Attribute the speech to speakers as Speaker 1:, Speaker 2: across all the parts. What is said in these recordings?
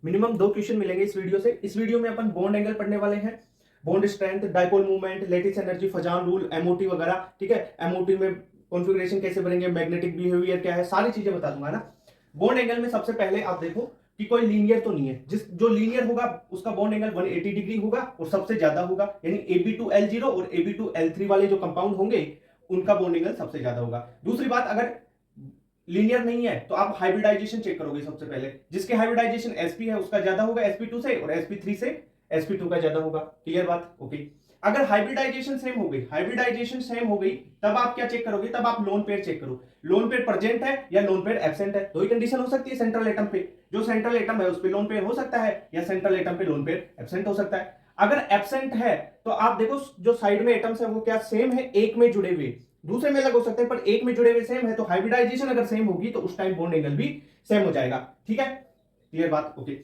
Speaker 1: Minimum 2 question मिलेंगे इस video से। इस वीडियो में अपन बॉन्ड एंगल पढ़ने वाले हैं, bond strength, dipole movement, lattice energy, Fajan rule, MOT वगैरह। ठीक है, एमओटी में कॉन्फ़िगरेशन कैसे बनेंगे, मैग्नेटिक बिहेवियर क्या है, सारी चीजें बता दूंगा ना। बॉन्ड एंगल में सबसे पहले आप देखो कि कोई लीनियर तो नहीं है, जो लीनियर होगा उसका बॉन्ड एंगल 180 डिग्री होगा और सबसे ज्यादा होगा, यानी AB2L0 और AB2L3 वाले जो कंपाउंड होंगे उनका बॉन्ड एंगल सबसे ज्यादा होगा। दूसरी बात, अगर लीनियर नहीं है तो आप हाइब्रिडाइजेशन चेक करोगे सबसे पहले, जिसके हाइब्रिडाइजेशन sp है उसका ज्यादा होगा sp2 से, और sp3 से sp2 का ज्यादा होगा। क्लियर बात? ओके। अगर हाइब्रिडाइजेशन सेम हो गई, तब आप क्या चेक करोगे, तब आप लोन पेयर चेक करो, लोन पेयर प्रेजेंट है या लोन पेयर एब्सेंट है। दो ही कंडीशन हो सकती है सेंट्रल एटम पे, जो सेंट्रल एटम है उस पे लोन पेयर हो सकता है या सेंट्रल एटम पे लोन पेयर एब्सेंट हो सकता है। अगर एब्सेंट है तो आप देखो जो साइड में एटम्स है वो क्या सेम है, एक में जुड़े हुए, दूसरे में अलग हो सकते हैं पर एक में जुड़े हुए सेम है, तो हाइब्रिडाइजेशन अगर सेम होगी तो उस टाइम बॉन्ड एंगल भी सेम हो जाएगा। ठीक है, क्लियर बात? ओके।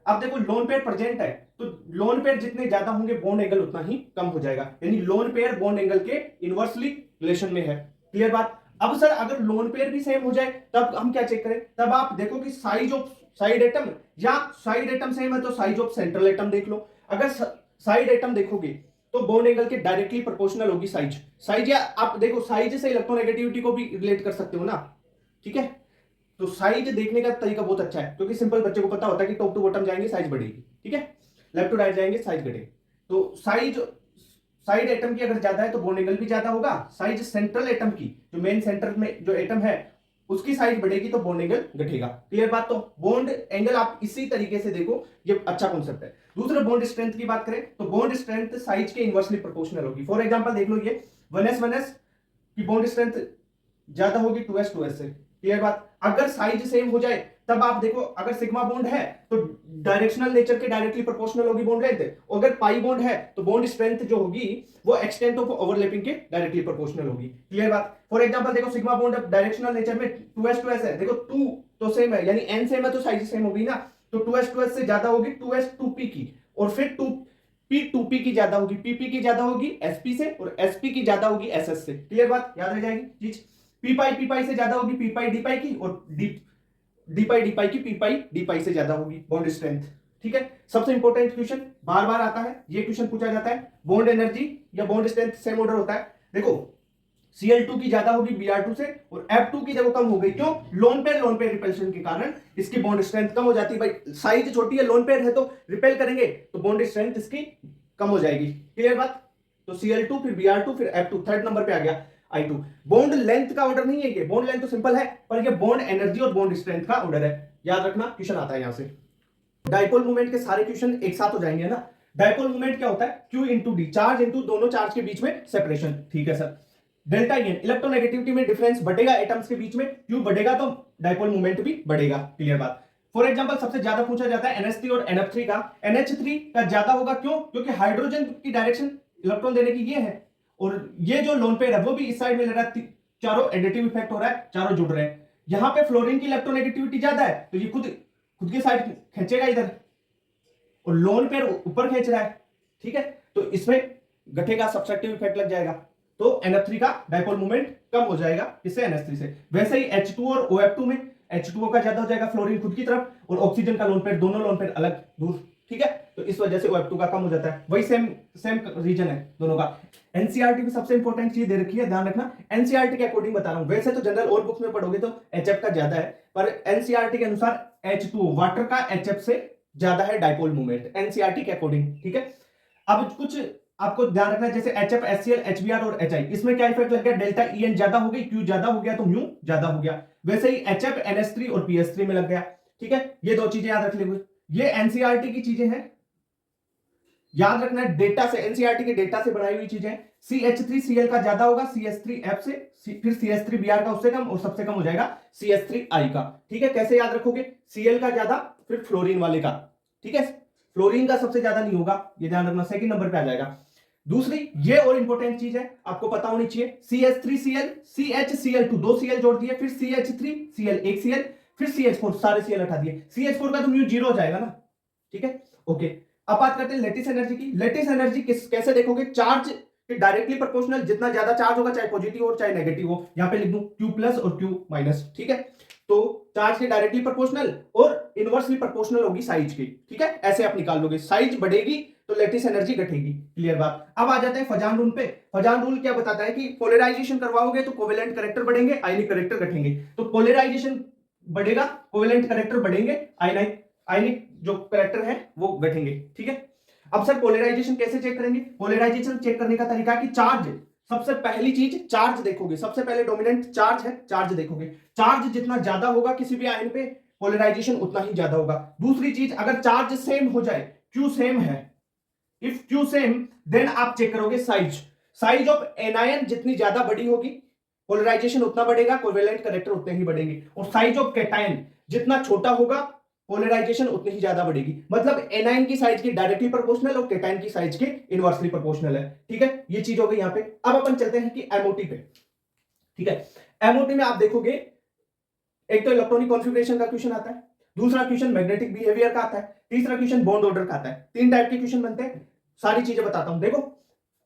Speaker 1: अब देखो लोन पेयर प्रेजेंट है तो लोन पेयर जितने ज्यादा होंगे बॉन्ड एंगल उतना ही कम हो जाएगा, यानी लोन पेयर बॉन्ड एंगल के इनवर्सली रिलेशन में है। क्लियर बात? अब सर अगर लोन पेयर भी सेम हो जाए तब हम क्या चेक करें, तब आप देखो कि साइज ऑफ साइड एटम, या साइड एटम सेम है तो साइज ऑफ सेंट्रल एटम देख लो। अगर साइड एटम देखोगे तो बॉन्ड एंगल के डायरेक्टली प्रोपोर्शनल होगी साइज, या आप देखो साइज से इलेक्ट्रोनेगेटिविटी को भी रिलेट कर सकते हो ना। ठीक है, तो साइज देखने का तरीका बहुत अच्छा है, क्योंकि सिंपल बच्चे को पता होता है कि टॉप टू बॉटम जाएंगे साइज बढ़ेगी, ठीक है, लेफ्ट टू राइट जाएंगे साइज घटेगी। तो साइड एटम की अगर ज्यादा है तो बॉन्ड एंगल भी ज्यादा होगा, साइज सेंट्रल एटम की, जो मेन सेंटर में जो एटम है उसकी साइज बढ़ेगी तो बॉन्ड एंगल घटेगा। क्लियर बात? तो बॉन्ड एंगल आप इसी तरीके से देखो, ये अच्छा कॉन्सेप्ट है। दूसरा बॉन्ड स्ट्रेंथ की बात करें तो बॉन्ड स्ट्रेंथ साइज के इनवर्सली प्रोपोर्शनल होगी। फॉर एग्जांपल देख लो, ये 1s की बॉन्ड स्ट्रेंथ ज्यादा होगी 2s से। क्लियर बात? अगर साइज सेम हो जाए तब आप देखो, अगर सिग्मा बॉन्ड है तो डायरेक्शनल नेचर के डायरेक्टली प्रोपोर्शनल होगी बॉन्ड लेंथ, अगर पाई बॉन्ड है तो बॉन्ड स्ट्रेंथ जो होगी वो एक्सटेंट ऑफ ओवरलैपिंग के डायरेक्टली प्रोपोर्शनल होगी। क्लियर बात? फॉर एग्जांपल देखो, सिग्मा बॉन्ड डायरेक्शनल नेचर में 2s है, देखो 2 तो सेम है, यानी n सेम है तो साइज सेम होगी ना, तो 2s से ज्यादा होगी 2s 2p की, और फिर 2p 2p की ज्यादा होगी, pp की ज्यादा होगी sp से, और sp की ज्यादा होगी ss से। क्लियर बात? याद रह जाएगी चीज। पी पाई से ज्यादा होगी पी पाई डी पाई की, और डी पाई की पी पाई से ज्यादा होगी बॉन्ड स्ट्रेंथ। ठीक है, सबसे इंपॉर्टेंट क्वेश्चन बार बार आता है, ये क्वेश्चन पूछा जाता है, बॉन्ड एनर्जी या बॉन्ड स्ट्रेंथ सेम ऑर्डर होता है। देखो Cl2 की ज्यादा होगी Br2 से, और F2 की जब कम हो गई, क्यों? लोन पेयर रिपल्शन के कारण इसकी बॉन्ड स्ट्रेंथ कम हो जाती है। भाई साइज छोटी है, लोन पेयर है तो रिपेल करेंगे तो बॉन्ड स्ट्रेंथ इसकी कम हो जाएगी। क्लियर बात? तो Cl2 फिर Br2 फिर F2, थर्ड नंबर पे आ गया I2। बॉन्ड लेंथ का ऑर्डर नहीं है ये, बॉन्ड लेंथ तो सिंपल है, पर ये बॉन्ड एनर्जी और बॉन्ड स्ट्रेंथ का ऑर्डर है। याद रखना, क्वेश्चन आता है यहां से। डाइपोल मूवमेंट के सारे क्वेश्चन एक साथ हो जाएंगे ना। डाइपोल मूवमेंट क्या होता है? Q into D, charge into दोनों चार्ज के बीच में सेपरेशन। ठीक है सर। डेल्टा एन, इलेक्ट्रोनेगेटिविटी में डिफरेंस बढ़ेगा एटम्स के बीच में, Q बढ़ेगा तो डाइपोल मूवमेंट भी बढ़ेगा। क्लियर बात? फॉर एग्जांपल सबसे ज्यादा पूछा जाता है NH3 और NF3 का, NH3 का ज्यादा होगा, क्यों? क्योंकि हाइड्रोजन की डायरेक्शन इलेक्ट्रॉन देने की ये है, और ये जो लोन पेयर है वो भी इस साइड में ले रहा है, चारों एडिटिव इफेक्ट हो रहा है, चारों जुड़ रहे हैं। यहां पे फ्लोरीन की इलेक्ट्रोनेगेटिविटी ज्यादा है तो ये खुद की साइड खींचेगा इधर, और लोन पेयर ऊपर खींच रहा है। ठीक है, तो इसमें घटेगा, सब्सट्रैक्टिव इफेक्ट लग जाएगा, तो NF3 का डाइपोल मूवमेंट कम हो जाएगा किससे? NH3 से। वैसे ही H2 और OF2 में H2O का ज्यादा हो जाएगा, फ्लोरीन खुद की तरफ, और ऑक्सीजन का लोन पेयर, दोनों लोन पेयर अलग दूर। ठीक है, तो इस वजह से OF2 का कम हो जाता है। वही सेम रीजन है दोनों का। एनसीईआरटी में सबसे इंपॉर्टेंट चीज दे रखी है, ध्यान रखना, एनसीईआरटी के अकॉर्डिंग बता रहा हूं। वैसे तो जनरल और बुक्स में पढ़ोगे तो HF का ज्यादा है, पर एनसीईआरटी के अनुसार H2O वाटर का HF से ज्यादा है डाइपोल मूवमेंट, एनसीईआरटी के अकॉर्डिंग। ठीक है, अब कुछ आपको ध्यान रखना है, जैसे HF, HCl, HBr और HI, इसमें क्या इफेक्ट लग गया? डेल्टा EN ज्यादा हो गई, Q ज्यादा हो गया तो म्यू ज्यादा हो गया। वैसे ही HF, NH3 और PS3 में लग गया। ठीक है, ये दो चीजें याद रख लेंगे, ये एनसीईआरटी की चीजें हैं, याद रखना है, डेटा से, एनसीईआरटी के डेटा से बनाई हुई चीजें। CH3Cl का ज्यादा होगा CH3F से, फिर CH3Br का उससे कम, और सबसे कम हो जाएगा CH3I का। ठीक है, कैसे याद रखोगे? Cl का ज्यादा, फिर फ्लोरीन वाले का। ठीक है, फ्लोरीन का सबसे ज्यादा नहीं होगा, ये ध्यान रखना, सेकंड नंबर पे आ जाएगा। दूसरी ये और इंपॉर्टेंट चीज है, आपको पता होनी चाहिए, CH3Cl, CHCl2, दो Cl जोड़ दिए, फिर CH3Cl, एक Cl, फिर CH4, सारे Cl हटा दिए, CH4 का तो म्यू जीरो हो जाएगा ना। ठीक है, ओके। अब बात करते हैं लेटिस एनर्जी की। लेटिस एनर्जी कैसे देखोगे? चार्ज डायरेक्टली प्रोपोर्शनल, जितना ज्यादा चार्ज होगा, चाहे पॉजिटिव हो चाहे नेगेटिव हो, यहां पे लिख दूं Q प्लस और Q माइनस। ठीक है, तो चार्ज के डायरेक्टली प्रोपोर्शनल और इनवर्सली प्रोपोर्शनल होगी साइज की, ठीक है। ऐसे आप निकाल लोगे, साइज बढ़ेगी तो लैटिस एनर्जी घटेगी। क्लियर बात। अब आ जाते हैं फजान रूल पे। फजान रूल क्या बताता है कि पोलराइजेशन करवाओगे तो कोवेलेंट करैक्टर बढ़ेंगे, आयनिक करैक्टर घटेंगे। तो पोलराइजेशन बढ़ेगा, कोवेलेंट करैक्टर बढ़ेंगे, आयनिक जो करैक्टर है वो घटेंगे, ठीक है। अब सर पोलराइजेशन कैसे चेक करेंगे? पोलराइजेशन चेक करने का तरीका कि चार्ज, सबसे पहली चीज चार्ज देखोगे, सबसे पहले डोमिनेंट चार्ज है, चार्ज देखोगे। चार्ज जितना ज्यादा होगा किसी भी आयन पे, पोलराइजेशन उतना ही ज्यादा होगा। दूसरी चीज, अगर चार्ज सेम हो जाए, क्यू सेम है, इफ क्यू सेम, देन आप चेक करोगे साइज। साइज ऑफ एनायन जितनी ज्यादा बड़ी होगी, पोलराइजेशन उतना बढ़ेगा, कोवेलेंट करैक्टर उतने ही बढ़ेंगे। और साइज ऑफ कैटायन जितना छोटा होगा, पोलराइजेशन उतनी ही ज्यादा बढ़ेगी। मतलब एनायन की साइज के डायरेक्टली प्रोपोर्शनल और कैटायन की साइज के इनवर्सली प्रोपोर्शनल है, ठीक है। ये चीज हो गई यहां पे। अब अपन चलते हैं कि एमओटी पे, ठीक है। एमओटी में आप देखोगे, एक तो इलेक्ट्रॉनिक कॉन्फ़िगरेशन का क्वेश्चन आता है, दूसरा क्वेश्चन मैग्नेटिक बिहेवियर का आता है, तीसरा क्वेश्चन बॉन्ड ऑर्डर का आता है। 3 टाइप के क्वेश्चन बनते हैं, सारी चीजें बताता हूं। देखो,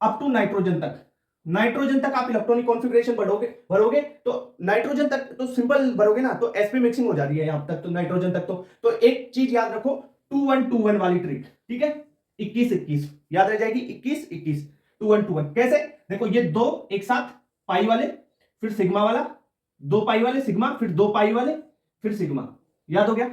Speaker 1: अप टू नाइट्रोजन तक, नाइट्रोजन तक आप इलेक्ट्रॉनिक कॉन्फ़िगरेशन भरोगे तो नाइट्रोजन तक तो सिंपल भरोगे ना, तो sp मिक्सिंग हो जा रही है यहां तक, तो नाइट्रोजन तक तो एक चीज याद रखो, 2121 वाली ट्रिक, ठीक है। 21-21 याद रह जाएगी, 21-21 2121 कैसे? देखो, ये दो एक साथ पाई वाले, फिर सिग्मा वाला, 2 पाई वाले सिग्मा, फिर 2 पाई वाले, फिर सिग्मा, याद हो गया।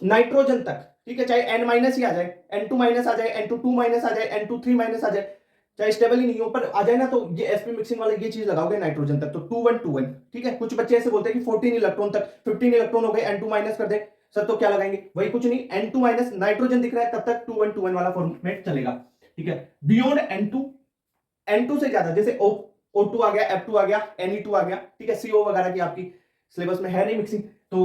Speaker 1: नाइट्रोजन तक, ठीक है, चाहे n माइनस ही आ जाए, n2 माइनस आ जाए, n2 माइनस आ जाए, n2 माइनस आ जाए, चाहे स्टेबल ही नहीं हो पर आ जाए ना, तो ये sp मिक्सिंग वाले ये चीज लगाओगे नाइट्रोजन तक, तो 2121, ठीक है। कुछ बच्चे ऐसे बोलते हैं कि 14 इलेक्ट्रॉन तक, 15 इलेक्ट्रॉन हो गए, n2 माइनस कर दे सर, तो क्या लगाएंगे? वही कुछ नहीं, n2 माइनस, नाइट्रोजन दिख रहा है तब तक 2121 वाला फॉर्मेट चलेगा, ठीक है। बियॉन्ड n2 से ज्यादा, जैसे O2 आ गया, F2 आ गया, Ne2 आ गया, ठीक है, CO वगैरह की आपकी सिलेबस में है नहीं मिक्सिंग, तो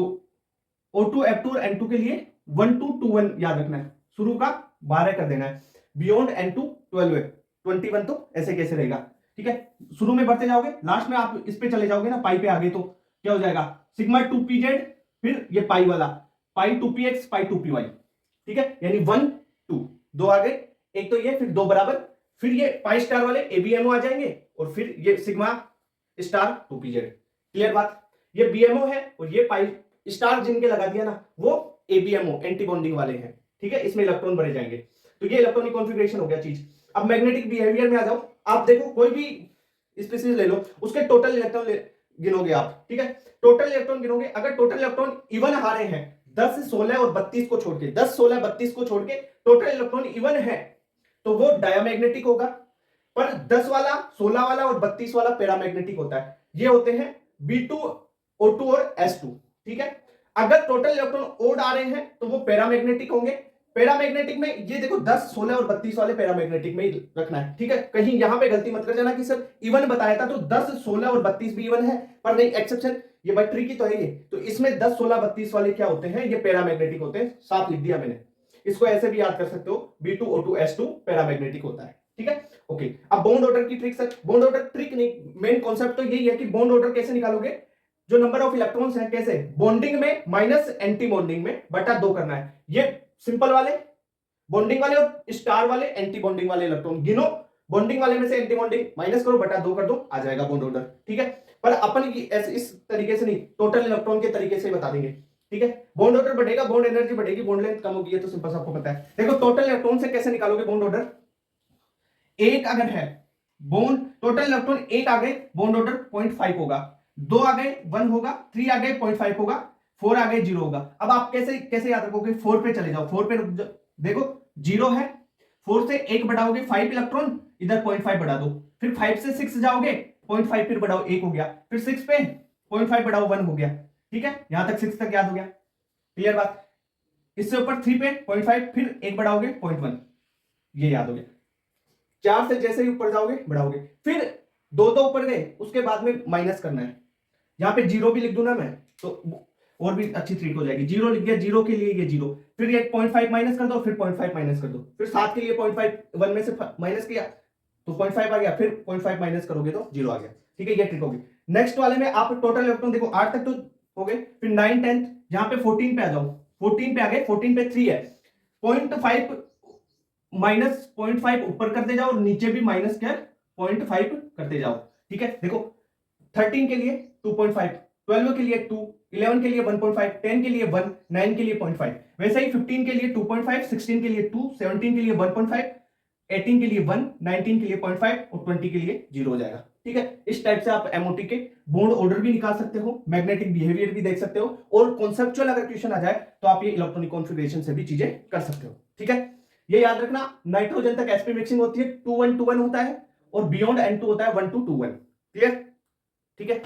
Speaker 1: O2, F2 और N2 के लिए 1221 याद रखना है, शुरू का 12 कर देना है, बियॉन्ड N2 12 है, 21 तो ऐसे कैसे रहेगा, ठीक है। शुरू में बढ़ते जाओगे, लास्ट में आप इस पे चले जाओगे ना, पाई पे आगे, तो क्या हो जाएगा? सिग्मा 2pz, फिर ये पाई वाला, पाई 2px, पाई 2py, ठीक है, यानी 1 2 दो आ गए, एक तो ये, फिर 2 बराबर, फिर ये पाई स्टार वाले एबीएमओ आ जाएंगे, और फिर ये सिग्मा स्टार 2pz। क्लियर बात? ये बीएमओ है और ये पाई स्टार जिनके लगा दिया ना, वो एबीएमओ एंटी बॉन्डिंग वाले हैं, ठीक है, इसमें इलेक्ट्रॉन भरे जाएंगे। तो ये इलेक्ट्रॉनिक कॉन्फ़िगरेशन हो गया चीज। अब मैग्नेटिक बिहेवियर में आ जाओ, आप देखो कोई भी स्पीशीज ले लो, उसके टोटल इलेक्ट्रॉन गिनोगे आप, ठीक है, टोटल इलेक्ट्रॉन गिनोगे, अगर टोटल इलेक्ट्रॉन इवन आ रहे हैं 10 16 और 32 को छोड़ के, 10 16 32 को छोड़ के टोटल इलेक्ट्रॉन इवन है, तो वो डायमैग्नेटिक होगा। पर 10 वाला, 16 वाला और 32 वाला पैरामैग्नेटिक होता है। ये होते हैं B2, O2 और S2, ठीक है। अगर टोटल इलेक्ट्रॉन ओड आ रहे हैं तो वो पैरामैग्नेटिक होंगे। पैरामैग्नेटिक में ये देखो 10 16 और 32 वाले पैरामैग्नेटिक में ही रखना है, ठीक है। कहीं यहां पे गलती मत कर जाना कि सर इवन बताया था तो 10 16 और 32 भी इवन है, पर नहीं, एक्सेप्शन, ये बात ट्रिकी तो है ये, तो इसमें 10 16 32 वाले क्या होते हैं? ये पैरामैग्नेटिक होते हैं, साफ लिख दिया मैंने। इसको ऐसे भी याद कर सकते हो, B2 O2 S2 पैरामैग्नेटिक होता है, ठीक है, ओके। अब बॉन्ड ऑर्डर की trick, sir bond order trick नहीं, मेन कॉन्सेप्ट तो यही है कि बॉन्ड ऑर्डर कैसे निकालोगे, जो नंबर ऑफ इलेक्ट्रॉन्स है, कैसे? बॉन्डिंग में माइनस एंटी बॉन्डिंग में बटा 2 करना है। ये सिंपल वाले, बॉन्डिंग वाले और स्टार वाले एंटी बॉन्डिंग वाले इलेक्ट्रॉन गिनो, बॉन्डिंग वाले में से एंटी बॉन्डिंग माइनस करो, बटा 2 कर दो, आ जाएगा बॉन्ड ऑर्डर, ठीक है। पर अपन इस तरीके से नहीं, टोटल इलेक्ट्रॉन के तरीके से बता देंगे, ठीक है। बॉन्ड ऑर्डर बढ़ेगा, बॉन्ड एनर्जी बढ़ेगी, बॉन्ड लेंथ कम होगी, ये तो सिंपल सबको पता है। देखो टोटल इलेक्ट्रॉन से कैसे निकालोगे बॉन्ड ऑर्डर? एक अगर है बॉन्ड, टोटल इलेक्ट्रॉन एक आ गए, बॉन्ड ऑर्डर 0.5 होगा, 2 आ गए 1 होगा, 3 आ गए 0.5 होगा, 4 आ गए 0 होगा। अब आप कैसे कैसे याद रखोगे? 4 पे चले जाओ, 4 पे देखो 0 है, 4 से 1 बढ़ाओगे 5 इलेक्ट्रॉन, इधर 0.5 बढ़ा दो, फिर 5 से 6 जाओगे 0.5 फिर बढ़ाओ 1 हो गया, फिर 6 पे 0.5 बढ़ाओ 1 हो गया, ठीक है। यहां तक 6 तक याद हो गया, क्लियर बात। इससे ऊपर 3 पे 0.5 फिर 1 बढ़ाओगे 0.1, ये याद हो गया। 4 से जैसे ही ऊपर जाओगे बढ़ाओगे, फिर 2 तो ऊपर गए, उसके बाद में माइनस करना है। यहां पे 0 भी लिख दूं ना मैं, तो और भी अच्छी ट्रिक हो जाएगी। 0 लिख दिया, 0 के लिए ये 0, फिर ये 0.5 माइनस कर दो, फिर 0.5 माइनस कर दो, फिर 7 के लिए 0.5 1 में से माइनस किया तो 0.5 आ गया, फिर 0.5 माइनस करोगे तो 0 आ गया, ठीक है, ये ट्रिक होगी। नेक्स्ट वाले में आप टोटल इलेक्ट्रॉन देखो 8 तक तो हो गए, फिर 9 10 यहां पे 14 पे आ जाओ, 14 पे आ गए, 14 पे 3 है, 0.5 माइनस 0.5 ऊपर करते जाओ और नीचे भी माइनस क्या 0.5 करते जाओ, ठीक है। देखो 13 के लिए 2.5 12 के लिए 2, 11 के लिए 1.5, 10 के लिए 1, 9 के लिए 0.5। वैसे ही 15 के लिए 2.5, 16 के लिए 2, 17 के लिए 1.5, 18 के लिए 1, 19 के लिए 0.5 और 20 के लिए 0 हो जाएगा। ठीक है, इस टाइप से आप एमओटी के बॉन्ड ऑर्डर भी निकाल सकते हो, मैग्नेटिक बिहेवियर भी देख सकते हो, और कॉन्सेप्चुअल अगर क्वेश्चन आ जाए तो आप ये इलेक्ट्रॉनिक कॉन्फ़िगरेशन से भी चीजें कर सकते हो। ठीक है, ये याद रखना, नाइट्रोजन तक sp मिक्सिंग होती है, 2-1-2-1 होता है, और बियॉन्ड N2 होता है 1-2-2-1। क्लियर? ठीक है,